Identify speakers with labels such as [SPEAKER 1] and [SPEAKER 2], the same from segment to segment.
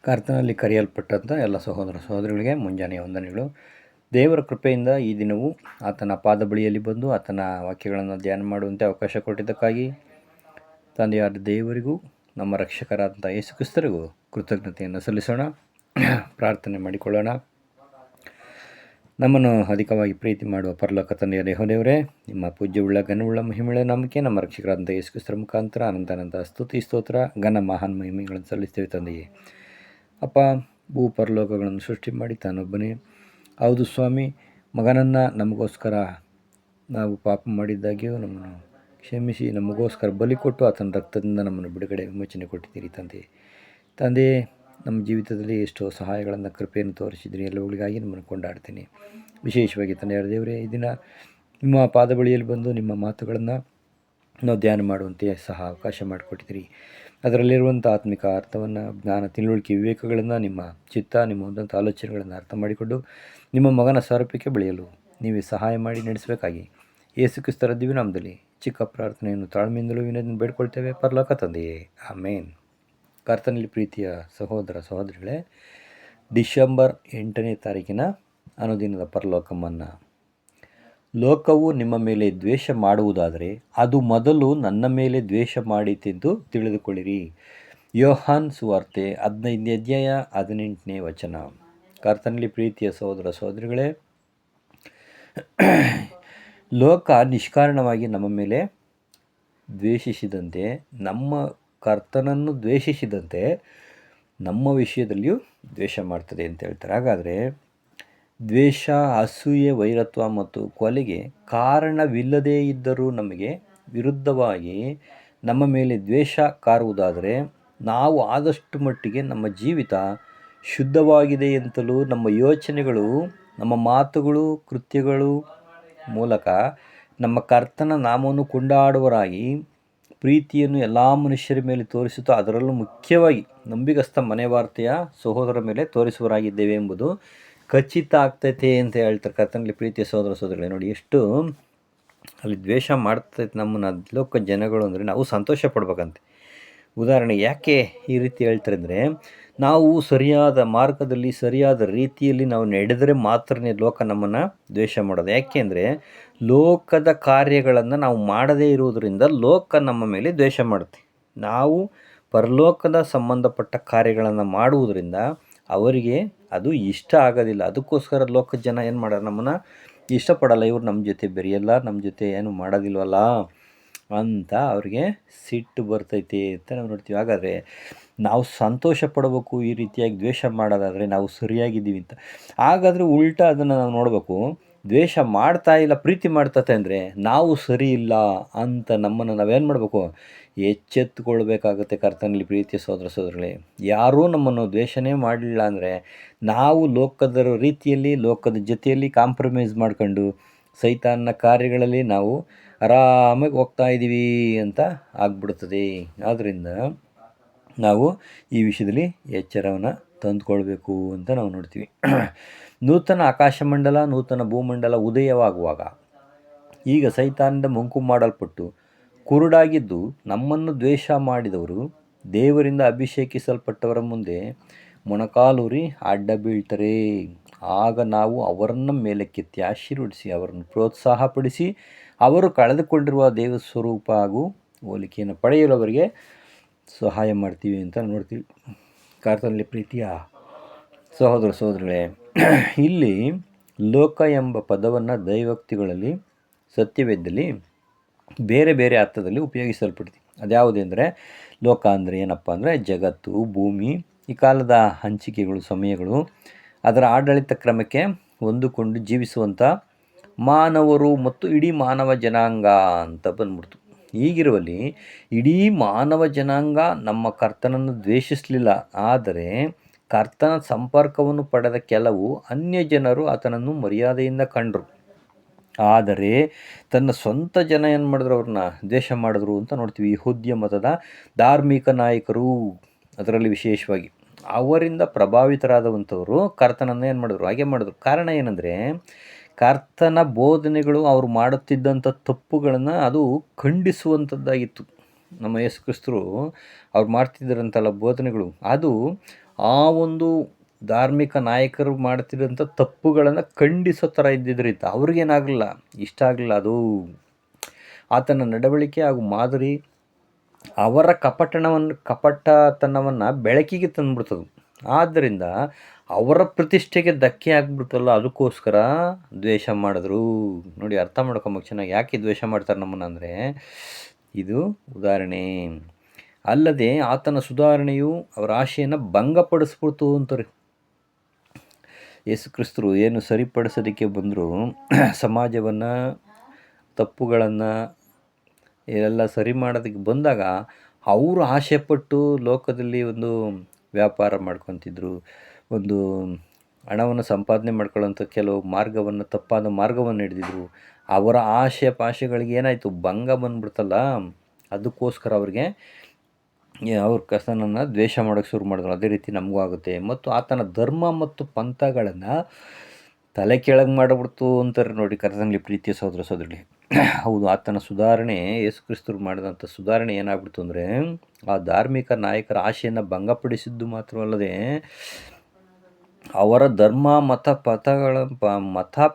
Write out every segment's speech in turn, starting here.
[SPEAKER 1] ಕರ್ತನಲ್ಲಿ ಕರೆಯಲ್ಪಟ್ಟಂಥ ಎಲ್ಲ ಸಹೋದರ ಸಹೋದರಿಗಳಿಗೆ ಮುಂಜಾನೆಯ ವಂದನೆಗಳು. ದೇವರ ಕೃಪೆಯಿಂದ ಈ ದಿನವೂ ಆತನ ಪಾದ ಬಳಿಯಲ್ಲಿ ಬಂದು ಆತನ ವಾಕ್ಯಗಳನ್ನು ಧ್ಯಾನ ಮಾಡುವಂತೆ ಅವಕಾಶ ಕೊಟ್ಟಿದ್ದಕ್ಕಾಗಿ ತಂದೆಯಾದ ದೇವರಿಗೂ ನಮ್ಮ ರಕ್ಷಕರಾದಂಥ ಯೇಸು ಕ್ರಿಸ್ತರಿಗೂ ಕೃತಜ್ಞತೆಯನ್ನು ಸಲ್ಲಿಸೋಣ. ಪ್ರಾರ್ಥನೆ ಮಾಡಿಕೊಳ್ಳೋಣ. ನಮ್ಮನ್ನು ಅಧಿಕವಾಗಿ ಪ್ರೀತಿ ಮಾಡುವ ಪರಲೋಕ ತಂದೆಯ ದೇವರೇ, ನಿಮ್ಮ ಪೂಜ್ಯವುಳ್ಳ ಘನವುಳ್ಳ ಮಹಿಮೆಯ ನಾಮಕ್ಕೆ ನಮ್ಮ ರಕ್ಷಕರಾದಂಥ ಯೇಸು ಕ್ರಿಸ್ತರ ಮುಖಾಂತರ ಅನಂತ ಸ್ತುತಿ ಸ್ತೋತ್ರ ಘನ ಮಹಾನ್ ಮಹಿಮೆಗಳನ್ನು ಸಲ್ಲಿಸ್ತೇವೆ ತಂದೆಯೇ. ಅಪ್ಪ, ಭೂ ಪರಲೋಕಗಳನ್ನು ಸೃಷ್ಟಿ ಮಾಡಿ ತಾನೊಬ್ಬನೇ, ಹೌದು ಸ್ವಾಮಿ, ಮಗನನ್ನು ನಮಗೋಸ್ಕರ ನಾವು ಪಾಪ ಮಾಡಿದ್ದಾಗ್ಯೂ ನಮ್ಮನ್ನು ಕ್ಷಮಿಸಿ ನಮಗೋಸ್ಕರ ಬಲಿ ಕೊಟ್ಟು ಆತನ ರಕ್ತದಿಂದ ನಮ್ಮನ್ನು ಬಿಡುಗಡೆ ವಿಮೋಚನೆ ಕೊಟ್ಟಿದ್ದೀರಿ ತಂದೆ. ನಮ್ಮ ಜೀವಿತದಲ್ಲಿ ಎಷ್ಟೋ ಸಹಾಯಗಳನ್ನು ಕೃಪೆಯನ್ನು ತೋರಿಸಿದ್ರಿ. ಎಲ್ಲವುಗಳಿಗಾಗಿ ನಿಮ್ಮನ್ನು ಕೊಂಡಾಡ್ತೀನಿ. ವಿಶೇಷವಾಗಿ ತಂದೆಯಾದ ದೇವರೇ, ಈ ದಿನ ನಿಮ್ಮ ಪಾದ ಬಳಿಯಲ್ಲಿ ಬಂದು ನಿಮ್ಮ ಮಾತುಗಳನ್ನು ನಾವು ಧ್ಯಾನ ಮಾಡುವಂತೆ ಸಹ ಅವಕಾಶ ಮಾಡಿಕೊಟ್ಟಿದ್ದೀರಿ. ಅದರಲ್ಲಿರುವಂಥ ಆತ್ಮಿಕ ಅರ್ಥವನ್ನು, ಜ್ಞಾನ, ತಿಳುವಳಿಕೆ, ವಿವೇಕಗಳನ್ನು, ನಿಮ್ಮ ಚಿತ್ತ, ನಿಮ್ಮ ಒಂದಂಥ ಆಲೋಚನೆಗಳನ್ನು ಅರ್ಥ ಮಾಡಿಕೊಂಡು ನಿಮ್ಮ ಮಗನ ಸ್ವರೂಪಕ್ಕೆ ಬೆಳೆಯಲು ನೀವೇ ಸಹಾಯ ಮಾಡಿ ನಡೆಸಬೇಕಾಗಿ ಯೇಸು ಕ್ರಿಸ್ತರ ದಿವ್ಯನಾಮದಲ್ಲಿ ಚಿಕ್ಕ ಪ್ರಾರ್ಥನೆಯನ್ನು ತಾಳ್ಮೆಯಿಂದಲೂ ವಿನೋದನ್ನು ಬೇಡ್ಕೊಳ್ತೇವೆ ಪರಲೋಕ ತಂದೆಯೇ, ಆಮೇನ್. ಕರ್ತನಲ್ಲಿ ಪ್ರೀತಿಯ ಸಹೋದರ ಸಹೋದರಿಗಳೇ, ಡಿಸೆಂಬರ್ 8ನೇ ತಾರೀಕಿನ ಅನುದಿನದ ಪರಲೋಕಮನ್ನ. ಲೋಕವು ನಿಮ್ಮ ಮೇಲೆ ದ್ವೇಷ ಮಾಡುವುದಾದರೆ ಅದು ಮೊದಲು ನನ್ನ ಮೇಲೆ ದ್ವೇಷ ಮಾಡಿತೆಂದು ತಿಳಿದುಕೊಳ್ಳಿರಿ. ಯೋಹಾನ್ ಸುವಾರ್ತೆ 15ನೇ ಅಧ್ಯಾಯ 18ನೇ ವಚನ. ಕರ್ತನಲ್ಲಿ ಪ್ರೀತಿಯ ಸಹೋದರ ಸಹೋದರಿಗಳೇ, ಲೋಕ ನಿಷ್ಕಾರಣವಾಗಿ ನಮ್ಮ ಮೇಲೆ ದ್ವೇಷಿಸಿದಂತೆ, ನಮ್ಮ ಕರ್ತನನ್ನು ದ್ವೇಷಿಸಿದಂತೆ ನಮ್ಮ ವಿಷಯದಲ್ಲಿಯೂ ದ್ವೇಷ ಮಾಡ್ತದೆ ಅಂತ ಹೇಳ್ತಾರೆ. ಹಾಗಾದರೆ ದ್ವೇಷ, ಅಸೂಯೆ, ವೈರತ್ವ ಮತ್ತು ಕೊಲೆಗೆ ಕಾರಣವಿಲ್ಲದೇ ಇದ್ದರೂ ನಮಗೆ ವಿರುದ್ಧವಾಗಿ ನಮ್ಮ ಮೇಲೆ ದ್ವೇಷ ಕಾರುವುದಾದರೆ ನಾವು ಆದಷ್ಟು ಮಟ್ಟಿಗೆ ನಮ್ಮ ಜೀವಿತ ಶುದ್ಧವಾಗಿದೆ ಅಂತಲೂ, ನಮ್ಮ ಯೋಚನೆಗಳು, ನಮ್ಮ ಮಾತುಗಳು, ಕೃತ್ಯಗಳು ಮೂಲಕ ನಮ್ಮ ಕರ್ತನ ನಾಮವನ್ನು ಕೊಂಡಾಡುವರಾಗಿ ಪ್ರೀತಿಯನ್ನು ಎಲ್ಲ ಮನುಷ್ಯರ ಮೇಲೆ ತೋರಿಸುತ್ತಾ, ಅದರಲ್ಲೂ ಮುಖ್ಯವಾಗಿ ನಂಬಿಗಸ್ತ ಮನೆವಾರ್ತೆಯ ಸಹೋದರ ಮೇಲೆ ತೋರಿಸುವರಾಗಿದ್ದೇವೆ ಎಂಬುದು ಖಚಿತ ಆಗ್ತೈತೆ ಅಂತ ಹೇಳ್ತಾರೆ. ಕರ್ತನಲ್ಲಿ ಪ್ರೀತಿಯ ಸಹೋದರ ಸಹೋದರಿಗಳೇ, ನೋಡಿ ಎಷ್ಟು ಅಲ್ಲಿ ದ್ವೇಷ ಮಾಡ್ತೈತೆ ನಮ್ಮನ್ನು ಲೋಕ ಜನಗಳು ಅಂದರೆ ನಾವು ಸಂತೋಷ ಪಡ್ಬೇಕಂತೆ. ಉದಾಹರಣೆ ಯಾಕೆ ಈ ರೀತಿ ಹೇಳ್ತಾರೆ ಅಂದರೆ, ನಾವು ಸರಿಯಾದ ಮಾರ್ಗದಲ್ಲಿ ಸರಿಯಾದ ರೀತಿಯಲ್ಲಿ ನಾವು ನಡೆದರೆ ಮಾತ್ರನೇ ಲೋಕ ನಮ್ಮನ್ನು ದ್ವೇಷ ಮಾಡೋದು. ಯಾಕೆ ಅಂದರೆ ಲೋಕದ ಕಾರ್ಯಗಳನ್ನು ನಾವು ಮಾಡದೇ ಇರುವುದರಿಂದ ಲೋಕ ನಮ್ಮ ಮೇಲೆ ದ್ವೇಷ ಮಾಡುತ್ತೆ. ನಾವು ಪರಲೋಕದ ಸಂಬಂಧಪಟ್ಟ ಕಾರ್ಯಗಳನ್ನು ಮಾಡುವುದರಿಂದ ಅವರಿಗೆ ಅದು ಇಷ್ಟ ಆಗೋದಿಲ್ಲ. ಅದಕ್ಕೋಸ್ಕರ ಲೋಕದ ಜನ ಏನು ಮಾಡೋರು, ನಮ್ಮನ್ನು ಇಷ್ಟಪಡಲ್ಲ. ಇವರು ನಮ್ಮ ಜೊತೆ ಬೆರೆಯಲ್ಲ, ನಮ್ಮ ಜೊತೆ ಏನು ಮಾಡೋದಿಲ್ವಲ್ಲ ಅಂತ ಅವ್ರಿಗೆ ಸಿಟ್ಟು ಬರ್ತೈತೆ ಅಂತ ನಾವು ನೋಡ್ತೀವಿ. ಹಾಗಾದರೆ ನಾವು ಸಂತೋಷ ಪಡಬೇಕು. ಈ ರೀತಿಯಾಗಿ ದ್ವೇಷ ಮಾಡೋದಾದರೆ ನಾವು ಸರಿಯಾಗಿದ್ದೀವಿ ಅಂತ. ಹಾಗಾದರೆ ಉಲ್ಟಾ ಅದನ್ನು ನಾವು ನೋಡಬೇಕು. ದ್ವೇಷ ಮಾಡ್ತಾ ಇಲ್ಲ, ಪ್ರೀತಿ ಮಾಡ್ತತೆ ಅಂದರೆ ನಾವು ಸರಿ ಇಲ್ಲ ಅಂತ ನಮ್ಮನ್ನು ನಾವೇನು ಮಾಡಬೇಕು, ಎಚ್ಚೆತ್ತುಕೊಳ್ಬೇಕಾಗುತ್ತೆ. ಕರ್ತನಲ್ಲಿ ಪ್ರೀತಿಯ ಸಹೋದರ ಸಹೋದರಿಗಳೇ, ಯಾರೂ ನಮ್ಮನ್ನು ದ್ವೇಷನೇ ಮಾಡಲಿಲ್ಲ ಅಂದರೆ ನಾವು ಲೋಕದ ರೀತಿಯಲ್ಲಿ, ಲೋಕದ ಜೊತೆಯಲ್ಲಿ ಕಾಂಪ್ರಮೈಸ್ ಮಾಡ್ಕೊಂಡು ಸೈತಾನ್ನ ಕಾರ್ಯಗಳಲ್ಲಿ ನಾವು ಆರಾಮಾಗಿ ಹೋಗ್ತಾ ಇದ್ದೀವಿ ಅಂತ ಆಗ್ಬಿಡ್ತದೆ. ಆದ್ದರಿಂದ ನಾವು ಈ ವಿಷಯದಲ್ಲಿ ಎಚ್ಚರವನ್ನು ತಂದುಕೊಳ್ಬೇಕು ಅಂತ ನಾವು ನೋಡ್ತೀವಿ. ನೂತನ ಆಕಾಶಮಂಡಲ, ನೂತನ ಭೂಮಂಡಲ ಉದಯವಾಗುವಾಗ ಈಗ ಸೈತಾನದಿಂದ ಮಂಕು ಮಾಡಲ್ಪಟ್ಟು ಕುರುಡಾಗಿದ್ದು ನಮ್ಮನ್ನು ದ್ವೇಷ ಮಾಡಿದವರು ದೇವರಿಂದ ಅಭಿಷೇಕಿಸಲ್ಪಟ್ಟವರ ಮುಂದೆ ಮೊಣಕಾಲೂರಿ ಅಡ್ಡ ಬೀಳ್ತಾರೆ. ಆಗ ನಾವು ಅವರನ್ನು ಮೇಲಕ್ಕೆತ್ತಿ ಆಶೀರ್ವದಿಸಿ ಅವರನ್ನು ಪ್ರೋತ್ಸಾಹಪಡಿಸಿ ಅವರು ಕಳೆದುಕೊಂಡಿರುವ ದೇವ ಸ್ವರೂಪ ಹಾಗೂ ಹೋಲಿಕೆಯನ್ನು ಪಡೆಯಲು ಅವರಿಗೆ ಸಹಾಯ ಮಾಡ್ತೀವಿ ಅಂತ ನೋಡ್ತೀವಿ. ಕರ್ತನಲ್ಲಿ ಪ್ರೀತಿಯ ಸಹೋದರ ಸಹೋದರಿಗಳೇ, ಇಲ್ಲಿ ಲೋಕ ಎಂಬ ಪದವನ್ನು ದೈವೋಕ್ತಿಗಳಲ್ಲಿ ಸತ್ಯವೇದದಲ್ಲಿ ಬೇರೆ ಬೇರೆ ಅರ್ಥದಲ್ಲಿ ಉಪಯೋಗಿಸಲ್ಪಡ್ತೀವಿ. ಅದ್ಯಾವುದೆಂದರೆ, ಲೋಕ ಅಂದರೆ ಏನಪ್ಪ ಅಂದರೆ ಜಗತ್ತು, ಭೂಮಿ, ಈ ಕಾಲದ ಹಂಚಿಕೆಗಳು, ಸಮಯಗಳು, ಅದರ ಆಡಳಿತ ಕ್ರಮಕ್ಕೆ ಹೊಂದಿಕೊಂಡು ಜೀವಿಸುವಂಥ ಮಾನವರು ಮತ್ತು ಇಡೀ ಮಾನವ ಜನಾಂಗ ಅಂತ ಬಂದ್ಬಿಡ್ತು. ಹೀಗಿರುವಲ್ಲಿ ಇಡೀ ಮಾನವ ಜನಾಂಗ ನಮ್ಮ ಕರ್ತನನ್ನು ದ್ವೇಷಿಸಲಿಲ್ಲ. ಆದರೆ ಕರ್ತನ ಸಂಪರ್ಕವನ್ನು ಪಡೆದ ಕೆಲವು ಅನ್ಯ ಜನರು ಆತನನ್ನು ಮರ್ಯಾದೆಯಿಂದ ಕಂಡರು. ಆದರೆ ತನ್ನ ಸ್ವಂತ ಜನ ಏನು ಮಾಡಿದ್ರು, ಅವ್ರನ್ನ ದ್ವೇಷ ಮಾಡಿದ್ರು ಅಂತ ನೋಡ್ತೀವಿ. ಯಹೂದ್ಯ ಮತದ ಧಾರ್ಮಿಕ ನಾಯಕರು, ಅದರಲ್ಲಿ ವಿಶೇಷವಾಗಿ ಅವರಿಂದ ಪ್ರಭಾವಿತರಾದಂಥವರು ಕರ್ತನನ್ನು ಏನು ಮಾಡಿದ್ರು, ಹಾಗೆ ಮಾಡಿದ್ರು. ಕಾರಣ ಏನಂದರೆ, ಕರ್ತನ ಬೋಧನೆಗಳು ಅವರು ಮಾಡುತ್ತಿದ್ದಂಥ ತಪ್ಪುಗಳನ್ನು ಅದು ಖಂಡಿಸುವಂಥದ್ದಾಗಿತ್ತು. ನಮ್ಮ ಯೇಸು ಕ್ರಿಸ್ತರು ಅವ್ರು ಮಾಡ್ತಿದ್ದರಂತಲ್ಲ ಬೋಧನೆಗಳು, ಅದು ಆ ಒಂದು ಧಾರ್ಮಿಕ ನಾಯಕರು ಮಾಡ್ತಿರೋಂಥ ತಪ್ಪುಗಳನ್ನು ಖಂಡಿಸೋ ಥರ ಇದ್ದಿದ್ರಿಂದ ಅವ್ರಿಗೇನಾಗಲಿಲ್ಲ, ಇಷ್ಟ ಆಗಲಿಲ್ಲ ಅದು. ಆತನ ನಡವಳಿಕೆ ಹಾಗೂ ಮಾದರಿ ಅವರ ಕಪಟತನವನ್ನು ಬೆಳಕಿಗೆ ತಂದುಬಿಡ್ತದೆ. ಆದ್ದರಿಂದ ಅವರ ಪ್ರತಿಷ್ಠೆಗೆ ಧಕ್ಕೆ ಆಗ್ಬಿಡ್ತಲ್ಲ, ಅದಕ್ಕೋಸ್ಕರ ದ್ವೇಷ ಮಾಡಿದ್ರು. ನೋಡಿ, ಅರ್ಥ ಮಾಡ್ಕೊಬೇಕು ಚೆನ್ನಾಗಿ, ಯಾಕೆ ದ್ವೇಷ ಮಾಡ್ತಾರೆ ನಮ್ಮನ್ನು ಅಂದರೆ ಇದು ಉದಾಹರಣೆ. ಅಲ್ಲದೆ ಆತನ ಸುಧಾರಣೆಯು ಅವರ ಆಶೆಯನ್ನು ಭಂಗಪಡಿಸ್ಬಿಡ್ತು ಅಂತಾರೆ. ಯೇಸು ಕ್ರಿಸ್ತರು ಏನು ಸರಿಪಡಿಸೋದಕ್ಕೆ ಬಂದರೂ ಸಮಾಜವನ್ನು, ತಪ್ಪುಗಳನ್ನು ಎಲ್ಲ ಸರಿ ಮಾಡೋದಕ್ಕೆ ಬಂದಾಗ ಅವರು ಆಸೆಪಟ್ಟು ಲೋಕದಲ್ಲಿ ಒಂದು ವ್ಯಾಪಾರ ಮಾಡ್ಕೊತಿದ್ರು, ಒಂದು ಹಣವನ್ನು ಸಂಪಾದನೆ ಮಾಡ್ಕೊಳ್ಳೋಂಥ ಕೆಲವು ಮಾರ್ಗವನ್ನು, ತಪ್ಪಾದ ಮಾರ್ಗವನ್ನು ಹಿಡಿದಿದ್ರು. ಅವರ ಆಸೆ ಪಾಶೆಗಳಿಗೆ ಏನಾಯಿತು, ಭಂಗ ಬಂದ್ಬಿಡ್ತಲ್ಲ, ಅದಕ್ಕೋಸ್ಕರ ಅವ್ರಿಗೆ ಅವ್ರ ಕರ್ತನನ್ನು ದ್ವೇಷ ಮಾಡೋಕ್ಕೆ ಶುರು ಮಾಡಿದ್ರು. ಅದೇ ರೀತಿ ನಮಗೂ ಆಗುತ್ತೆ. ಮತ್ತು ಆತನ ಧರ್ಮ ಮತ್ತು ಪಂಥಗಳನ್ನು ತಲೆ ಕೆಳಗೆ ಮಾಡಿಬಿಡ್ತು ಅಂತಾರೆ ನೋಡಿ ಕರ್ತನಲ್ಲಿ ಪ್ರೀತಿಯ ಸಹೋದರ ಸಹೋದರಿ. ಹೌದು, ಆತನ ಸುಧಾರಣೆ, ಯೇಸು ಕ್ರಿಸ್ತರು ಮಾಡಿದಂಥ ಸುಧಾರಣೆ ಏನಾಗ್ಬಿಡ್ತು ಅಂದರೆ ಆ ಧಾರ್ಮಿಕ ನಾಯಕರ ಆಶೆಯನ್ನು ಭಂಗಪಡಿಸಿದ್ದು ಮಾತ್ರವಲ್ಲದೆ ಅವರ ಧರ್ಮ ಮತ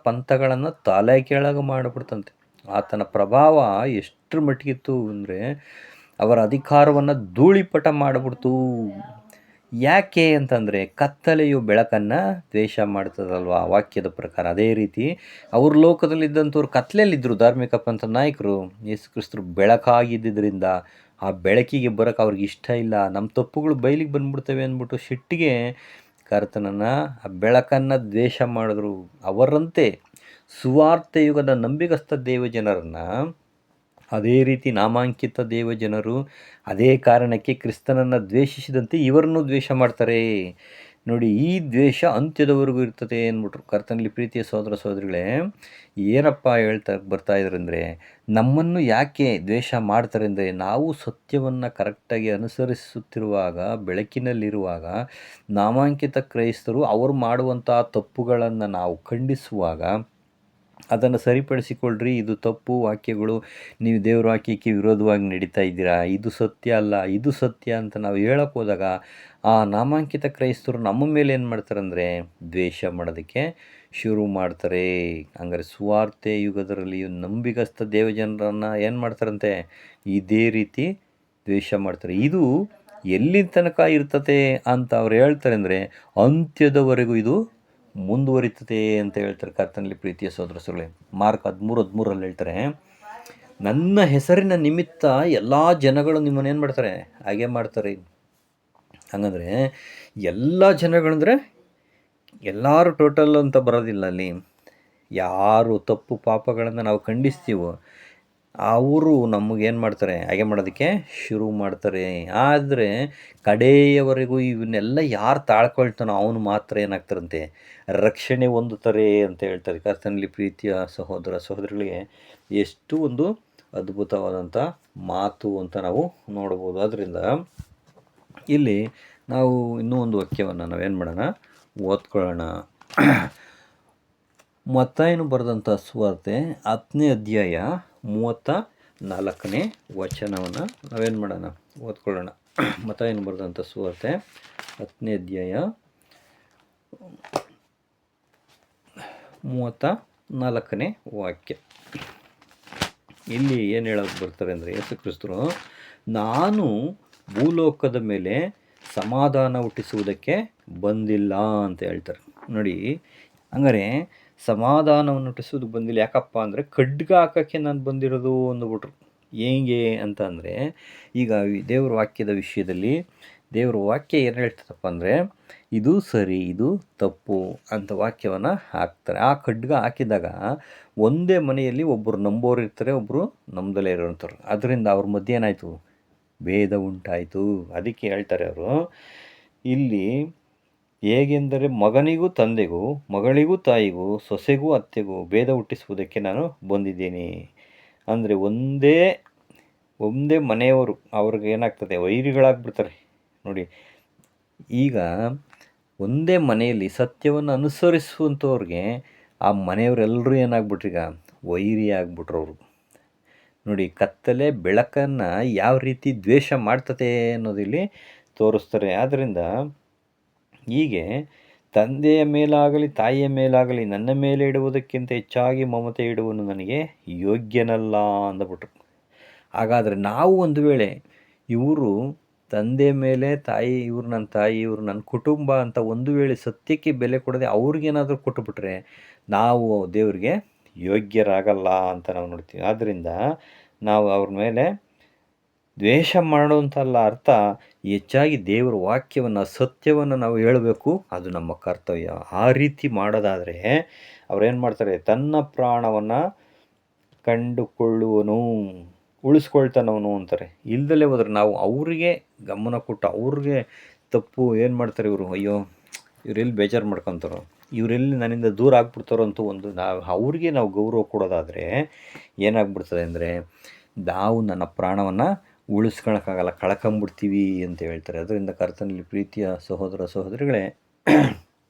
[SPEAKER 1] ಪಂಥಗಳನ್ನು ತಲೆ ಕೆಳಗೆ ಮಾಡಿಬಿಡ್ತಂತೆ. ಆತನ ಪ್ರಭಾವ ಎಷ್ಟರ ಮಟ್ಟಿಗಿತ್ತು ಅಂದರೆ ಅವರ ಅಧಿಕಾರವನ್ನು ಧೂಳಿಪಟ ಮಾಡಿಬಿಡ್ತು. ಯಾಕೆ ಅಂತಂದರೆ ಕತ್ತಲೆಯು ಬೆಳಕನ್ನು ದ್ವೇಷ ಮಾಡ್ತದಲ್ವ ವಾಕ್ಯದ ಪ್ರಕಾರ. ಅದೇ ರೀತಿ ಅವ್ರ ಲೋಕದಲ್ಲಿದ್ದಂಥವ್ರು ಕತ್ತಲೆಯಲ್ಲಿದ್ದರು, ಧಾರ್ಮಿಕ ಪಂಥ ನಾಯಕರು. ಯೇಸು ಕ್ರಿಸ್ತರು ಬೆಳಕಾಗಿದ್ದರಿಂದ ಆ ಬೆಳಕಿಗೆ ಬರೋಕ್ಕೆ ಅವ್ರಿಗೆ ಇಷ್ಟ ಇಲ್ಲ. ನಮ್ಮ ತಪ್ಪುಗಳು ಬಯಲಿಗೆ ಬಂದ್ಬಿಡ್ತವೆ ಅಂದ್ಬಿಟ್ಟು ಸಿಟ್ಟಿಗೆ ಕರ್ತನನ್ನು, ಆ ಬೆಳಕನ್ನು ದ್ವೇಷ ಮಾಡಿದ್ರು. ಅವರಂತೆ ಸುವಾರ್ತೆ ಯುಗದ ನಂಬಿಗಸ್ತ ದೇವಜನರನ್ನು ಅದೇ ರೀತಿ ನಾಮಾಂಕಿತ ದೇವಜನರು ಅದೇ ಕಾರಣಕ್ಕೆ ಕ್ರಿಸ್ತನನ್ನು ದ್ವೇಷಿಸಿದಂತೆ ಇವರನ್ನು ದ್ವೇಷ ಮಾಡ್ತಾರೆ. ನೋಡಿ, ಈ ದ್ವೇಷ ಅಂತ್ಯದವರೆಗೂ ಇರ್ತದೆ ಅಂದ್ಬಿಟ್ರು. ಕರ್ತನಲ್ಲಿ ಪ್ರೀತಿಯ ಸಹೋದರ ಸಹೋದರಿಗಳೇ, ಏನಪ್ಪ ಬರ್ತಾಯಿದ್ದಾರೆ ಅಂದರೆ ನಮ್ಮನ್ನು ಯಾಕೆ ದ್ವೇಷ ಮಾಡ್ತಾರೆ ಅಂದರೆ ನಾವು ಸತ್ಯವನ್ನು ಕರೆಕ್ಟಾಗಿ ಅನುಸರಿಸುತ್ತಿರುವಾಗ, ಬೆಳಕಿನಲ್ಲಿರುವಾಗ, ನಾಮಾಂಕಿತ ಕ್ರೈಸ್ತರು ಅವರು ಮಾಡುವಂಥ ತಪ್ಪುಗಳನ್ನು ನಾವು ಖಂಡಿಸುವಾಗ ಅದನ್ನು ಸರಿಪಡಿಸಿಕೊಳ್ಳ್ರಿ, ಇದು ತಪ್ಪು ವಾಕ್ಯಗಳು, ನೀವು ದೇವ್ರ ವಾಕ್ಯಕ್ಕೆ ವಿರೋಧವಾಗಿ ನಡೀತಾ ಇದ್ದೀರಾ, ಇದು ಸತ್ಯ ಅಲ್ಲ, ಇದು ಸತ್ಯ ಅಂತ ನಾವು ಹೇಳಕ್ಕೆ ಹೋದಾಗ ಆ ನಾಮಾಂಕಿತ ಕ್ರೈಸ್ತರು ನಮ್ಮ ಮೇಲೆ ಏನು ಮಾಡ್ತಾರೆ ಅಂದರೆ ದ್ವೇಷ ಮಾಡೋದಕ್ಕೆ ಶುರು ಮಾಡ್ತಾರೆ. ಹಂಗಾರೆ ಸುವಾರ್ತೆ ಯುಗದರಲ್ಲಿ ನಂಬಿಗಸ್ತ ದೇವಜನರನ್ನು ಏನು ಮಾಡ್ತಾರಂತೆ ಇದೇ ರೀತಿ ದ್ವೇಷ ಮಾಡ್ತಾರೆ. ಇದು ಎಲ್ಲಿ ತನಕ ಇರ್ತದೆ ಅಂತ ಅವ್ರು ಹೇಳ್ತಾರೆ ಅಂದರೆ ಅಂತ್ಯದವರೆಗೂ ಇದು ಮುಂದುವರಿತದೆ ಅಂತ ಹೇಳ್ತಾರೆ ಕರ್ತನಲ್ಲಿ ಪ್ರೀತಿಯ ಸಹೋದರ ಸಹೋದರಿಗಳೇ. ಮಾರ್ಕ್ 13:13 ಹೇಳ್ತಾರೆ, ನನ್ನ ಹೆಸರಿನ ನಿಮಿತ್ತ ಎಲ್ಲ ಜನಗಳು ನಿಮ್ಮನ್ನು ಏನು ಮಾಡ್ತಾರೆ, ಹಾಗೆ ಮಾಡ್ತಾರೆ. ಹಂಗಂದರೆ ಎಲ್ಲ ಜನಗಳಂದರೆ ಎಲ್ಲರೂ ಟೋಟಲ್ ಅಂತ ಬರೋದಿಲ್ಲ. ಅಲ್ಲಿ ಯಾರು ತಪ್ಪು ಪಾಪಗಳನ್ನು ನಾವು ಖಂಡಿಸ್ತೀವೋ ಅವರು ನಮಗೇನು ಮಾಡ್ತಾರೆ, ಹಾಗೆ ಮಾಡೋದಕ್ಕೆ ಶುರು ಮಾಡ್ತಾರೆ. ಆದರೆ ಕಡೆಯವರೆಗೂ ಇವನ್ನೆಲ್ಲ ಯಾರು ತಾಳ್ಕೊಳ್ತಾನೋ ಅವನು ಮಾತ್ರ ಏನಾಗ್ತಾರಂತೆ ರಕ್ಷಣೆ ಹೊಂದುತ್ತಾರೆ ಅಂತ ಹೇಳ್ತಾರೆ. ಕರ್ತನಲ್ಲಿ ಪ್ರೀತಿಯ ಸಹೋದರ ಸಹೋದರಿಗಳಿಗೆ ಎಷ್ಟು ಒಂದು ಅದ್ಭುತವಾದಂಥ ಮಾತು ಅಂತ ನಾವು ನೋಡ್ಬೋದು. ಆದ್ದರಿಂದ ಇಲ್ಲಿ ನಾವು ಇನ್ನೂ ಒಂದು ವಾಕ್ಯವನ್ನು ನಾವೇನು ಮಾಡೋಣ, ಓದ್ಕೊಳ್ಳೋಣ. ಮತ್ತಾಯನು ಬರೆದಂಥ ಸುವಾರ್ತೆ 10ನೇ ಅಧ್ಯಾಯ 34ನೇ ವಚನವನ್ನು ನಾವೇನು ಮಾಡೋಣ, ಓದ್ಕೊಳ್ಳೋಣ. ಮತ್ತಾಯನು ಬರೆದಂಥ ಸುವಾರ್ತೆ 10ನೇ ಅಧ್ಯಾಯ 34ನೇ ವಾಕ್ಯ. ಇಲ್ಲಿ ಏನು ಹೇಳೋಕೆ ಬರ್ತಾರೆ ಅಂದರೆ ಯೇಸು ಕ್ರಿಸ್ತರು, ನಾನು ಭೂಲೋಕದ ಮೇಲೆ ಸಮಾಧಾನ ಹುಟ್ಟಿಸುವುದಕ್ಕೆ ಬಂದಿಲ್ಲ ಅಂತ ಹೇಳ್ತಾರೆ. ನೋಡಿ, ಹಂಗಾರೆ ಸಮಾಧಾನವನ್ನು ಹುಟ್ಟಿಸೋದಕ್ಕೆ ಬಂದಿಲ್ಲ. ಯಾಕಪ್ಪ ಅಂದರೆ ಖಡ್ಗ ಹಾಕೋಕ್ಕೆ ನಾನು ಬಂದಿರೋದು ಅಂದ್ಬಿಟ್ರು. ಹೇಗೆ ಅಂತ ಅಂದರೆ ಈಗ ದೇವ್ರ ವಾಕ್ಯದ ವಿಷಯದಲ್ಲಿ ದೇವ್ರ ವಾಕ್ಯ ಏನು ಹೇಳ್ತದಪ್ಪ ಅಂದರೆ ಇದು ಸರಿ, ಇದು ತಪ್ಪು ಅಂತ ವಾಕ್ಯವನ್ನು ಹಾಕ್ತಾರೆ. ಆ ಖಡ್ಗ ಹಾಕಿದಾಗ ಒಂದೇ ಮನೆಯಲ್ಲಿ ಒಬ್ಬರು ನಂಬೋರು ಇರ್ತಾರೆ, ಒಬ್ಬರು ನಂಬದಲೇ ಇರೋಂಥವ್ರು. ಅದರಿಂದ ಅವ್ರ ಮಧ್ಯೆ ಏನಾಯಿತು, ಭೇದ ಉಂಟಾಯಿತು. ಅದಕ್ಕೆ ಹೇಳ್ತಾರೆ ಅವರು ಇಲ್ಲಿ, ಹೇಗೆಂದರೆ ಮಗನಿಗೂ ತಂದೆಗೂ, ಮಗಳಿಗೂ ತಾಯಿಗೂ, ಸೊಸೆಗೂ ಅತ್ತೆಗೂ ಭೇದ ಹುಟ್ಟಿಸುವುದಕ್ಕೆ ನಾನು ಬಂದಿದ್ದೀನಿ. ಅಂದರೆ ಒಂದೇ ಮನೆಯವರು ಅವ್ರಿಗೆ ಏನಾಗ್ತದೆ, ವೈರಿಗಳಾಗ್ಬಿಡ್ತಾರೆ. ನೋಡಿ, ಈಗ ಒಂದೇ ಮನೆಯಲ್ಲಿ ಸತ್ಯವನ್ನು ಅನುಸರಿಸುವಂಥವ್ರಿಗೆ ಆ ಮನೆಯವರೆಲ್ಲರೂ ಏನಾಗ್ಬಿಟ್ರೀಗ ವೈರಿ ಆಗ್ಬಿಟ್ರು ಅವರು. ನೋಡಿ, ಕತ್ತಲೆ ಬೆಳಕನ್ನು ಯಾವ ರೀತಿ ದ್ವೇಷ ಮಾಡ್ತದೆ ಅನ್ನೋದಿಲ್ಲಿ ತೋರಿಸ್ತಾರೆ. ಆದ್ದರಿಂದ ಹೀಗೆ ತಂದೆಯ ಮೇಲಾಗಲಿ ತಾಯಿಯ ಮೇಲಾಗಲಿ ನನ್ನ ಮೇಲೆ ಇಡುವುದಕ್ಕಿಂತ ಹೆಚ್ಚಾಗಿ ಮಮತೆ ಇಡುವನು ನನಗೆ ಯೋಗ್ಯನಲ್ಲ ಅಂದ್ಬಿಟ್ರು. ಹಾಗಾದರೆ ನಾವು ಒಂದು ವೇಳೆ ಇವರು ತಂದೆ ಮೇಲೆ ತಾಯಿ, ಇವ್ರು ನನ್ನ ತಾಯಿ, ಇವರು ನನ್ನ ಕುಟುಂಬ ಅಂತ ಒಂದು ವೇಳೆ ಸತ್ಯಕ್ಕೆ ಬೆಲೆ ಕೊಡದೆ ಅವ್ರಿಗೇನಾದರೂ ಕೊಟ್ಟುಬಿಟ್ರೆ ನಾವು ದೇವರಿಗೆ ಯೋಗ್ಯರಾಗಲ್ಲ ಅಂತ ನಾವು ನೋಡ್ತೀವಿ. ಆದ್ದರಿಂದ ನಾವು ಅವ್ರ ಮೇಲೆ ದ್ವೇಷ ಮಾಡೋಂತಲ್ಲ ಅರ್ಥ, ಹೆಚ್ಚಾಗಿ ದೇವರ ವಾಕ್ಯವನ್ನು, ಸತ್ಯವನ್ನು ನಾವು ಹೇಳಬೇಕು. ಅದು ನಮ್ಮ ಕರ್ತವ್ಯ. ಆ ರೀತಿ ಮಾಡೋದಾದರೆ ಅವ್ರೇನು ಮಾಡ್ತಾರೆ, ತನ್ನ ಪ್ರಾಣವನ್ನು ಕಂಡುಕೊಳ್ಳುವನು, ಉಳಿಸ್ಕೊಳ್ತಾನವನು ಅಂತಾರೆ. ಇಲ್ದಲೇ ಹೋದ್ರೆ ನಾವು ಅವರಿಗೆ ಗಮನ ಕೊಟ್ಟು ಅವ್ರಿಗೆ ತಪ್ಪು ಏನು ಮಾಡ್ತಾರೆ ಇವರು, ಅಯ್ಯೋ ಇವರೆಲ್ಲಿ ಬೇಜಾರು ಮಾಡ್ಕೊತಾರೋ, ಇವರೆಲ್ಲಿ ನನ್ನಿಂದ ದೂರ ಆಗ್ಬಿಡ್ತಾರೋ ಅಂತ ಒಂದು ಅವ್ರಿಗೆ ನಾವು ಗೌರವ ಕೊಡೋದಾದರೆ ಏನಾಗ್ಬಿಡ್ತದೆ ಅಂದರೆ ನಾವು ನನ್ನ ಪ್ರಾಣವನ್ನು ಉಳಿಸ್ಕೊಳಕ್ಕಾಗಲ್ಲ, ಕಳ್ಕೊಂಬಿಡ್ತೀವಿ ಅಂತ ಹೇಳ್ತಾರೆ. ಅದರಿಂದ ಕರ್ತನಲ್ಲಿ ಪ್ರೀತಿಯ ಸಹೋದರ ಸಹೋದರಿಗಳೇ,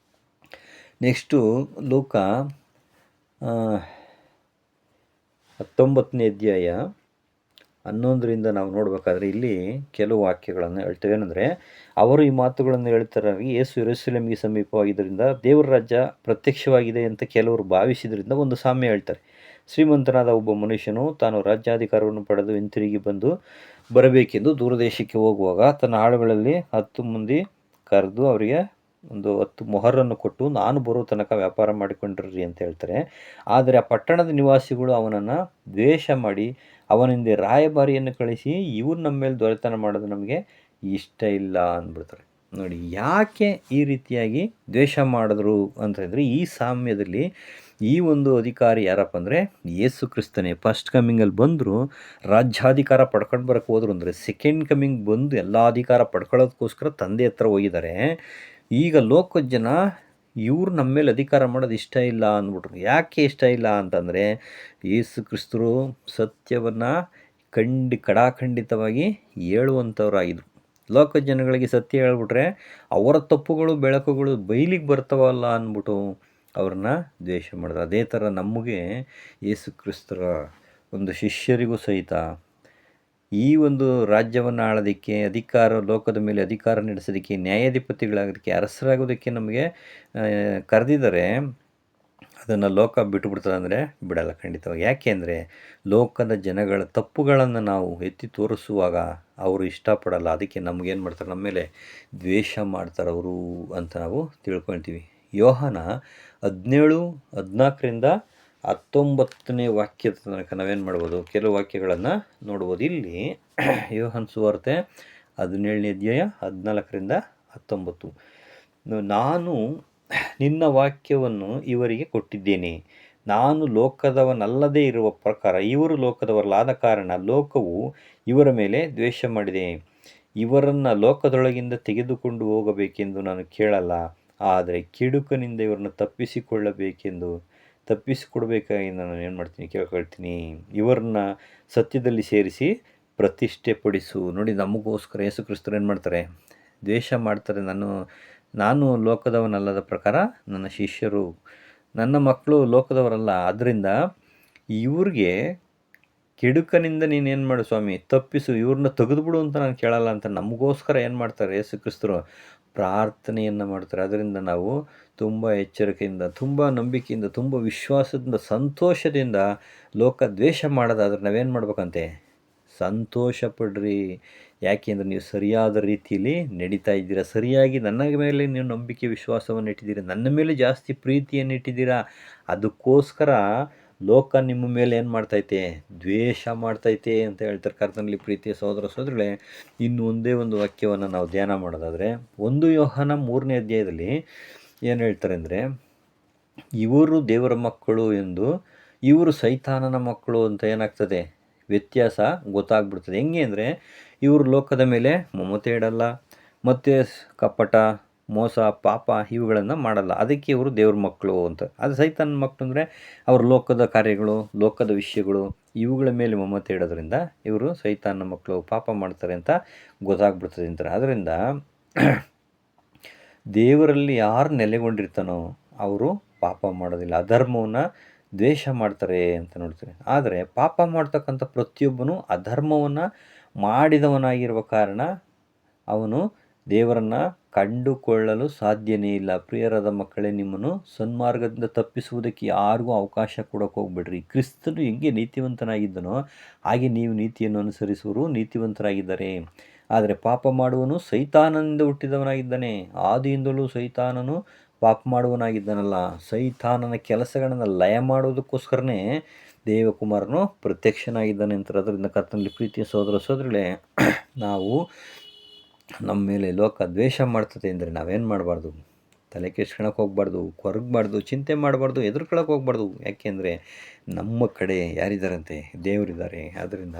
[SPEAKER 1] ನೆಕ್ಸ್ಟು ಲೂಕ 19ನೇ ಅಧ್ಯಾಯ 11ರಿಂದ ನಾವು ನೋಡಬೇಕಾದ್ರೆ ಇಲ್ಲಿ ಕೆಲವು ವಾಕ್ಯಗಳನ್ನು ಹೇಳ್ತೇವೆ. ಏನಂದರೆ, ಅವರು ಈ ಮಾತುಗಳನ್ನು ಹೇಳ್ತಾರಾಗಿ ಯೇಸು ಯೆರೂಸಲೇಮಿಗೆ ಸಮೀಪವಾಗಿದ್ದರಿಂದ ದೇವರ ರಾಜ್ಯ ಪ್ರತ್ಯಕ್ಷವಾಗಿದೆ ಅಂತ ಕೆಲವರು ಭಾವಿಸಿದ್ರಿಂದ ಒಂದು ಸಾಮ್ಯ ಹೇಳ್ತಾರೆ. ಶ್ರೀಮಂತನಾದ ಒಬ್ಬ ಮನುಷ್ಯನು ತಾನು ರಾಜ್ಯಾಧಿಕಾರವನ್ನು ಪಡೆದು ಹಿಂತಿರುಗಿ ಬರಬೇಕೆಂದು ದೂರದೇಶಕ್ಕೆ ಹೋಗುವಾಗ ತನ್ನ ಆಳುಗಳಲ್ಲಿ 10 ಮಂದಿ ಕರೆದು ಅವರಿಗೆ ಒಂದು 10 ಮೊಹರನ್ನು ಕೊಟ್ಟು, ನಾನು ಬರೋ ತನಕ ವ್ಯಾಪಾರ ಮಾಡಿಕೊಂಡಿರ್ರಿ ಅಂತ ಹೇಳ್ತಾರೆ. ಆದರೆ ಆ ಪಟ್ಟಣದ ನಿವಾಸಿಗಳು ಅವನನ್ನು ದ್ವೇಷ ಮಾಡಿ ಅವನಿಂದ ರಾಯಭಾರಿಯನ್ನು ಕಳಿಸಿ, ಇವ್ರು ನಮ್ಮ ಮೇಲೆ ದೊರೆತನ ಮಾಡೋದು ನಮಗೆ ಇಷ್ಟ ಇಲ್ಲ ಅಂದ್ಬಿಡ್ತಾರೆ. ನೋಡಿ ಯಾಕೆ ಈ ರೀತಿಯಾಗಿ ದ್ವೇಷ ಮಾಡಿದ್ರು ಅಂತಂದರೆ, ಈ ಸಾಮ್ಯದಲ್ಲಿ ಈ ಒಂದು ಅಧಿಕಾರಿ ಯಾರಪ್ಪ ಅಂದರೆ ಯೇಸು ಕ್ರಿಸ್ತನೇ. ಫಸ್ಟ್ ಕಮ್ಮಿಂಗಲ್ಲಿ ಬಂದರು, ರಾಜ್ಯಾಧಿಕಾರ ಪಡ್ಕೊಂಡು ಬರೋಕ್ಕೆ ಹೋದ್ರು. ಅಂದರೆ ಸೆಕೆಂಡ್ ಕಮ್ಮಿಂಗ್ ಬಂದು ಎಲ್ಲ ಅಧಿಕಾರ ಪಡ್ಕೊಳ್ಳೋದಕ್ಕೋಸ್ಕರ ತಂದೆ ಹತ್ರ ಹೋಗಿದ್ದಾರೆ. ಈಗ ಲೋಕದ ಜನ ಇವ್ರು ನಮ್ಮ ಮೇಲೆ ಅಧಿಕಾರ ಮಾಡೋದು ಇಷ್ಟ ಇಲ್ಲ ಅಂದ್ಬಿಟ್ರು. ಯಾಕೆ ಇಷ್ಟ ಇಲ್ಲ ಅಂತಂದರೆ, ಯೇಸು ಕ್ರಿಸ್ತರು ಸತ್ಯವನ್ನು ಕಡಾಖಂಡಿತವಾಗಿ ಹೇಳುವಂಥವ್ರಾಗಿದ್ರು. ಲೋಕದ ಜನಗಳಿಗೆ ಸತ್ಯ ಹೇಳ್ಬಿಟ್ರೆ ಅವರ ತಪ್ಪುಗಳು ಬೆಳಕುಗಳು ಬಯಲಿಗೆ ಬರ್ತಾವಲ್ಲ ಅಂದ್ಬಿಟ್ಟು ಅವ್ರನ್ನ ದ್ವೇಷ ಮಾಡಿದ್ರು. ಅದೇ ಥರ ನಮಗೆ ಯೇಸು ಕ್ರಿಸ್ತರ ಒಂದು ಶಿಷ್ಯರಿಗೂ ಸಹಿತ ಈ ಒಂದು ರಾಜ್ಯವನ್ನು ಆಳೋದಕ್ಕೆ, ಲೋಕದ ಮೇಲೆ ಅಧಿಕಾರ ನಡೆಸೋದಕ್ಕೆ, ನ್ಯಾಯಾಧಿಪತಿಗಳಾಗೋದಕ್ಕೆ, ಅರಸರಾಗೋದಕ್ಕೆ ನಮಗೆ ಕರೆದಿದ್ದಾರೆ. ಅದನ್ನು ಲೋಕ ಬಿಟ್ಟುಬಿಡ್ತದೆ ಅಂದರೆ ಬಿಡಲ್ಲ ಖಂಡಿತವಾಗಿ. ಯಾಕೆ ಅಂದರೆ ಲೋಕದ ಜನಗಳ ತಪ್ಪುಗಳನ್ನು ನಾವು ಎತ್ತಿ ತೋರಿಸುವಾಗ ಅವರು ಇಷ್ಟಪಡಲ್ಲ. ಅದಕ್ಕೆ ನಮಗೇನು ಮಾಡ್ತಾರೆ, ನಮ್ಮ ಮೇಲೆ ದ್ವೇಷ ಮಾಡ್ತಾರೆ ಅವರು ಅಂತ ನಾವು ತಿಳ್ಕೊಳ್ತೀವಿ. ಯೋಹಾನ 17:14ರಿಂದ 19ನೇ ವಾಕ್ಯದ ತನಕ ನಾವೇನು ಮಾಡ್ಬೋದು, ಕೆಲವು ವಾಕ್ಯಗಳನ್ನು ನೋಡ್ಬೋದು. ಇಲ್ಲಿ ಯೋಹಾನ ಸುವಾರ್ತೆ 17ನೇ ಅಧ್ಯಾಯ 14ರಿಂದ 19. ನಾನು ನಿನ್ನ ವಾಕ್ಯವನ್ನು ಇವರಿಗೆ ಕೊಟ್ಟಿದ್ದೇನೆ. ನಾನು ಲೋಕದವನಲ್ಲದೇ ಇರುವ ಪ್ರಕಾರ ಇವರು ಲೋಕದವರಲ್ಲ. ಆದ ಕಾರಣ ಲೋಕವು ಇವರ ಮೇಲೆ ದ್ವೇಷ ಮಾಡಿದೆ. ಇವರನ್ನು ಲೋಕದೊಳಗಿಂದ ತೆಗೆದುಕೊಂಡು ಹೋಗಬೇಕೆಂದು ನಾನು ಕೇಳಲ್ಲ, ಆದರೆ ಕೆಡುಕನಿಂದ ಇವರನ್ನು ತಪ್ಪಿಸಿಕೊಡಬೇಕಾಗಿ ನಾನು ಏನು ಮಾಡ್ತೀನಿ, ಕೇಳ್ಕೊಳ್ತೀನಿ. ಇವರನ್ನ ಸತ್ಯದಲ್ಲಿ ಸೇರಿಸಿ ಪ್ರತಿಷ್ಠೆ ಪಡಿಸು. ನೋಡಿ, ನಮಗೋಸ್ಕರ ಯೇಸು ಕ್ರಿಸ್ತರು ಏನು ಮಾಡ್ತಾರೆ, ದ್ವೇಷ ಮಾಡ್ತಾರೆ. ನಾನು ಲೋಕದವನಲ್ಲದ ಪ್ರಕಾರ ನನ್ನ ಶಿಷ್ಯರು, ನನ್ನ ಮಕ್ಕಳು ಲೋಕದವರಲ್ಲ. ಆದ್ದರಿಂದ ಇವ್ರಿಗೆ ಕೆಡುಕನಿಂದ ನೀನೇನು ಮಾಡು ಸ್ವಾಮಿ, ತಪ್ಪಿಸು, ಇವ್ರನ್ನ ತೆಗೆದುಬಿಡು ಅಂತ ನಾನು ಕೇಳಲ್ಲ ಅಂತ ನಮಗೋಸ್ಕರ ಏನು ಮಾಡ್ತಾರೆ ಯೇಸು ಕ್ರಿಸ್ತರು, ಪ್ರಾರ್ಥನೆಯನ್ನು ಮಾಡ್ತಾರೆ. ಅದರಿಂದ ನಾವು ತುಂಬ ಎಚ್ಚರಿಕೆಯಿಂದ, ತುಂಬ ನಂಬಿಕೆಯಿಂದ, ತುಂಬ ವಿಶ್ವಾಸದಿಂದ, ಸಂತೋಷದಿಂದ ಲೋಕ ದ್ವೇಷ ಮಾಡೋದಾದ್ರೆ ನಾವೇನು ಮಾಡ್ಬೇಕಂತೆ, ಸಂತೋಷ ಪಡ್ರಿ. ಯಾಕೆಂದರೆ ನೀವು ಸರಿಯಾದ ರೀತಿಯಲ್ಲಿ ನಡೀತಾ ಇದ್ದೀರಾ, ಸರಿಯಾಗಿ ನನ್ನ ಮೇಲೆ ನೀವು ನಂಬಿಕೆ ವಿಶ್ವಾಸವನ್ನು ಇಟ್ಟಿದ್ದೀರಾ, ನನ್ನ ಮೇಲೆ ಜಾಸ್ತಿ ಪ್ರೀತಿಯನ್ನು ಇಟ್ಟಿದ್ದೀರಾ. ಅದಕ್ಕೋಸ್ಕರ ಲೋಕ ನಿಮ್ಮ ಮೇಲೆ ಏನು ಮಾಡ್ತೈತೆ, ದ್ವೇಷ ಮಾಡ್ತೈತೆ ಅಂತ ಹೇಳ್ತಾರೆ. ಕರ್ತನಲ್ಲಿ ಪ್ರೀತಿಯ ಸಹೋದರ ಸಹೋದರಿಗಳೇ, ಇನ್ನು ಒಂದೇ ಒಂದು ವಾಕ್ಯವನ್ನು ನಾವು ಧ್ಯಾನ ಮಾಡೋದಾದರೆ 1 ಯೋಹಾನ 3ನೇ ಅಧ್ಯಾಯದಲ್ಲಿ ಏನು ಹೇಳ್ತಾರೆ ಅಂದರೆ, ಇವರು ದೇವರ ಮಕ್ಕಳು ಎಂದು, ಇವರು ಸೈತಾನನ ಮಕ್ಕಳು ಅಂತ ಏನಾಗ್ತದೆ, ವ್ಯತ್ಯಾಸ ಗೊತ್ತಾಗ್ಬಿಡ್ತದೆ. ಹೆಂಗೆ ಅಂದರೆ, ಇವರು ಲೋಕದ ಮೇಲೆ ಮಮತೆ ಇಡಲ್ಲ, ಮತ್ತು ಕಪಟ, ಮೋಸ, ಪಾಪ ಇವುಗಳನ್ನು ಮಾಡಲ್ಲ. ಅದಕ್ಕೆ ಇವರು ದೇವ್ರ ಮಕ್ಕಳು ಅಂತ. ಅದು ಸೈತಾನನ ಮಕ್ಕಳು ಅಂದರೆ ಅವರು ಲೋಕದ ಕಾರ್ಯಗಳು, ಲೋಕದ ವಿಷಯಗಳು ಇವುಗಳ ಮೇಲೆ ಮಮತೆ ಇಡೋದ್ರಿಂದ ಇವರು ಸೈತಾನನ ಮಕ್ಕಳು, ಪಾಪ ಮಾಡ್ತಾರೆ ಅಂತ ಗೊತ್ತಾಗ್ಬಿಡ್ತದೆ ಅಂತಾರೆ. ಅದರಿಂದ ದೇವರಲ್ಲಿ ಯಾರು ನೆಲೆಗೊಂಡಿರ್ತಾನೋ ಅವರು ಪಾಪ ಮಾಡೋದಿಲ್ಲ, ಅಧರ್ಮವನ್ನು ದ್ವೇಷ ಮಾಡ್ತಾರೆ ಅಂತ ನೋಡ್ತಾರೆ. ಆದರೆ ಪಾಪ ಮಾಡ್ತಕ್ಕಂಥ ಪ್ರತಿಯೊಬ್ಬನು ಅಧರ್ಮವನ್ನು ಮಾಡಿದವನಾಗಿರುವ ಕಾರಣ ಅವನು ದೇವರನ್ನು ಕಂಡುಕೊಳ್ಳಲು ಸಾಧ್ಯನೇ ಇಲ್ಲ. ಪ್ರಿಯರಾದ ಮಕ್ಕಳೇ, ನಿಮ್ಮನ್ನು ಸನ್ಮಾರ್ಗದಿಂದ ತಪ್ಪಿಸುವುದಕ್ಕೆ ಯಾರಿಗೂ ಅವಕಾಶ ಕೊಡೋಕೆ ಹೋಗ್ಬೇಡ್ರಿ. ಕ್ರಿಸ್ತನು ಹೆಂಗೆ ನೀತಿವಂತನಾಗಿದ್ದನೋ ಹಾಗೆ ನೀವು ನೀತಿಯನ್ನು ಅನುಸರಿಸುವರು ನೀತಿವಂತರಾಗಿದ್ದಾರೆ. ಆದರೆ ಪಾಪ ಮಾಡುವನು ಸೈತಾನನಿಂದ ಹುಟ್ಟಿದವನಾಗಿದ್ದಾನೆ. ಆದಿಯಿಂದಲೂ ಸೈತಾನನು ಪಾಪ ಮಾಡುವನಾಗಿದ್ದಾನಲ್ಲ. ಸೈತಾನನ ಕೆಲಸಗಳನ್ನು ಲಯ ಮಾಡೋದಕ್ಕೋಸ್ಕರನೇ ದೇವಕುಮಾರನು ಪ್ರತ್ಯಕ್ಷನಾಗಿದ್ದಾನೆ ಅಂತಾರೆ. ಅದರಿಂದ ಕರ್ತನಲ್ಲಿ ಪ್ರೀತಿಯ ಸಹೋದರ ಸಹೋದರಿಗಳೇ, ನಾವು ನಮ್ಮ ಮೇಲೆ ಲೋಕ ದ್ವೇಷ ಮಾಡ್ತದೆ ಅಂದರೆ ನಾವೇನು ಮಾಡಬಾರ್ದು? ತಲೆ ಕೆಡ್ಸ್ಕೊಳಕ್ಕೆ ಹೋಗ್ಬಾರ್ದು, ಕೊರಗಬಾರ್ದು, ಚಿಂತೆ ಮಾಡಬಾರ್ದು, ಹೆದರ್ಕೊಳಕ್ಕೆ ಹೋಗ್ಬಾರ್ದು. ಯಾಕೆಂದರೆ ನಮ್ಮ ಕಡೆ ಯಾರಿದ್ದಾರಂತೆ? ದೇವರಿದ್ದಾರೆ. ಆದ್ದರಿಂದ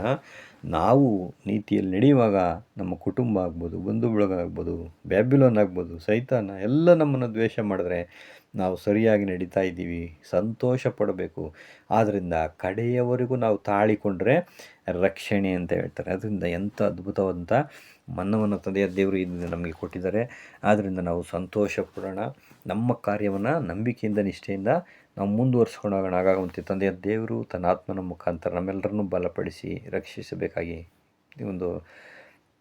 [SPEAKER 1] ನಾವು ನೀತಿಯಲ್ಲಿ ನಡೆಯುವಾಗ ನಮ್ಮ ಕುಟುಂಬ ಆಗ್ಬೋದು, ಬಂಧು ಬಳಗ ಆಗ್ಬೋದು, ಬ್ಯಾಬಿಲೋನ್ ಆಗ್ಬೋದು, ಸೈತಾನ ಎಲ್ಲ ನಮ್ಮನ್ನು ದ್ವೇಷ ಮಾಡಿದ್ರೆ ನಾವು ಸರಿಯಾಗಿ ನಡೀತಾ ಇದ್ದೀವಿ, ಸಂತೋಷ ಪಡಬೇಕು. ಆದ್ದರಿಂದ ಕಡೆಯವರೆಗೂ ನಾವು ತಾಳಿಕೊಂಡ್ರೆ ರಕ್ಷಣೆ ಅಂತ ಹೇಳ್ತಾರೆ. ಅದರಿಂದ ಎಂಥ ಅದ್ಭುತವಾದಂಥ ಮನ್ನವನ್ನು ತಂದೆಯ ದೇವರು ಇದನ್ನು ನಮಗೆ ಕೊಟ್ಟಿದ್ದಾರೆ. ಆದ್ದರಿಂದ ನಾವು ಸಂತೋಷ ಪಡೋಣ. ನಮ್ಮ ಕಾರ್ಯವನ್ನು ನಂಬಿಕೆಯಿಂದ ನಿಷ್ಠೆಯಿಂದ ನಾವು ಮುಂದುವರ್ಸ್ಕೊಂಡು ಹೋಗೋಣ. ಆಗಾಗುವಂತೆ ತಂದೆಯ ದೇವರು ತನ್ನ ಆತ್ಮನ ಮುಖಾಂತರ ನಮ್ಮೆಲ್ಲರನ್ನೂ ಬಲಪಡಿಸಿ ರಕ್ಷಿಸಬೇಕಾಗಿ ಈ ಒಂದು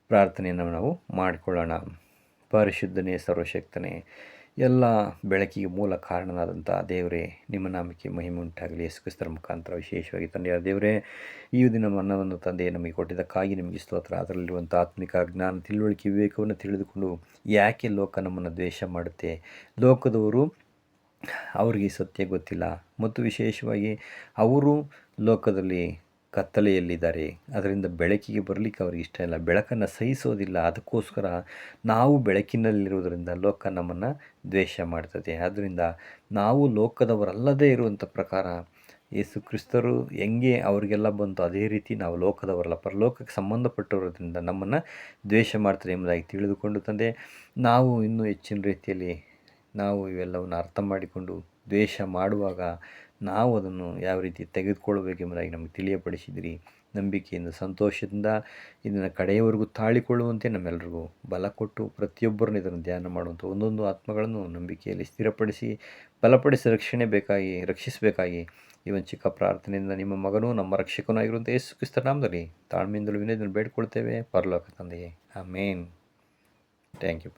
[SPEAKER 1] ಪ್ರಾರ್ಥನೆಯನ್ನು ನಾವು ಮಾಡಿಕೊಳ್ಳೋಣ. ಪರಿಶುದ್ಧನೇ, ಸರ್ವಶಕ್ತನೇ, ಎಲ್ಲ ಬೆಳಕಿಗೆ ಮೂಲ ಕಾರಣನಾದಂಥ ದೇವರೇ, ನಿಮ್ಮ ನಾಮಕ್ಕೆ ಮಹಿಮೆ ಉಂಟಾಗಲಿ. ಯೇಸು ಕ್ರಿಸ್ತರ ಮುಖಾಂತರ ವಿಶೇಷವಾಗಿ ತಂದೆಯ ದೇವರೇ, ಈ ದಿನ ಮನ್ನವನ್ನು ತಂದೆ ನಮಗೆ ಕೊಟ್ಟಿದ್ದಕ್ಕಾಗಿ ನಿಮಗೆ ಸ್ತೋತ್ರ. ಅದರಲ್ಲಿರುವಂಥ ಆತ್ಮಿಕ ಜ್ಞಾನ, ತಿಳುವಳಿಕೆ, ವಿವೇಕವನ್ನು ತಿಳಿದುಕೊಂಡು ಯಾಕೆ ಲೋಕ ನಮ್ಮನ್ನು ದ್ವೇಷ ಮಾಡುತ್ತೆ? ಲೋಕದವರು ಅವರಿಗೆ ಸತ್ಯ ಗೊತ್ತಿಲ್ಲ ಮತ್ತು ವಿಶೇಷವಾಗಿ ಅವರು ಲೋಕದಲ್ಲಿ ಕತ್ತಲೆಯಲ್ಲಿದ್ದಾರೆ. ಅದರಿಂದ ಬೆಳಕಿಗೆ ಬರಲಿಕ್ಕೆ ಅವ್ರಿಗೆ ಇಷ್ಟ ಇಲ್ಲ, ಬೆಳಕನ್ನು ಸಹಿಸೋದಿಲ್ಲ. ಅದಕ್ಕೋಸ್ಕರ ನಾವು ಬೆಳಕಿನಲ್ಲಿರುವುದರಿಂದ ಲೋಕ ನಮ್ಮನ್ನು ದ್ವೇಷ ಮಾಡ್ತದೆ. ಆದ್ದರಿಂದ ನಾವು ಲೋಕದವರಲ್ಲದೇ ಇರುವಂಥ ಪ್ರಕಾರ ಯೇಸು ಕ್ರಿಸ್ತರು ಹೆಂಗೆ ಅವರಿಗೆಲ್ಲ ಬಂತು ಅದೇ ರೀತಿ ನಾವು ಲೋಕದವರಲ್ಲ, ಪರಲೋಕಕ್ಕೆ ಸಂಬಂಧಪಟ್ಟಿರೋದ್ರಿಂದ ನಮ್ಮನ್ನು ದ್ವೇಷ ಮಾಡ್ತಾರೆ ಎಂಬುದಾಗಿ ತಿಳಿದುಕೊಂಡು ತಂದೆ, ನಾವು ಇನ್ನೂ ಹೆಚ್ಚಿನ ರೀತಿಯಲ್ಲಿ ನಾವು ಇವೆಲ್ಲವನ್ನು ಅರ್ಥ ಮಾಡಿಕೊಂಡು ದ್ವೇಷ ಮಾಡುವಾಗ ನಾವು ಅದನ್ನು ಯಾವ ರೀತಿ ತೆಗೆದುಕೊಳ್ಳಬೇಕೆಂಬುದಾಗಿ ನಮಗೆ ತಿಳಿಯಪಡಿಸಿದಿರಿ. ನಂಬಿಕೆಯಿಂದ ಸಂತೋಷದಿಂದ ಇದನ್ನು ಕಡೆಯವರೆಗೂ ತಾಳಿಕೊಳ್ಳುವಂತೆ ನಮ್ಮೆಲ್ಲರಿಗೂ ಬಲ ಕೊಟ್ಟು ಪ್ರತಿಯೊಬ್ಬರನ್ನು ಇದನ್ನು ಧ್ಯಾನ ಮಾಡುವಂಥ ಒಂದೊಂದು ಆತ್ಮಗಳನ್ನು ನಂಬಿಕೆಯಲ್ಲಿ ಸ್ಥಿರಪಡಿಸಿ ಬಲಪಡಿಸಿ ರಕ್ಷಿಸಬೇಕಾಗಿ ಈ ಒಂದು ಚಿಕ್ಕ ಪ್ರಾರ್ಥನೆಯಿಂದ ನಿಮ್ಮ ಮಗನೂ ನಮ್ಮ ರಕ್ಷಕನೂ ಆಗಿರುವಂಥ ಯೇಸು ಕ್ರಿಸ್ತರ ನಾಮದಲ್ಲಿ ತಾಳ್ಮೆಯಿಂದಲೂ ವಿನಯದಿಂದ ಬೇಡ್ಕೊಳ್ತೇವೆ ಪರಲೋಕ ತಂದೆಯೇ. ಆಮೇನ್. Thank you.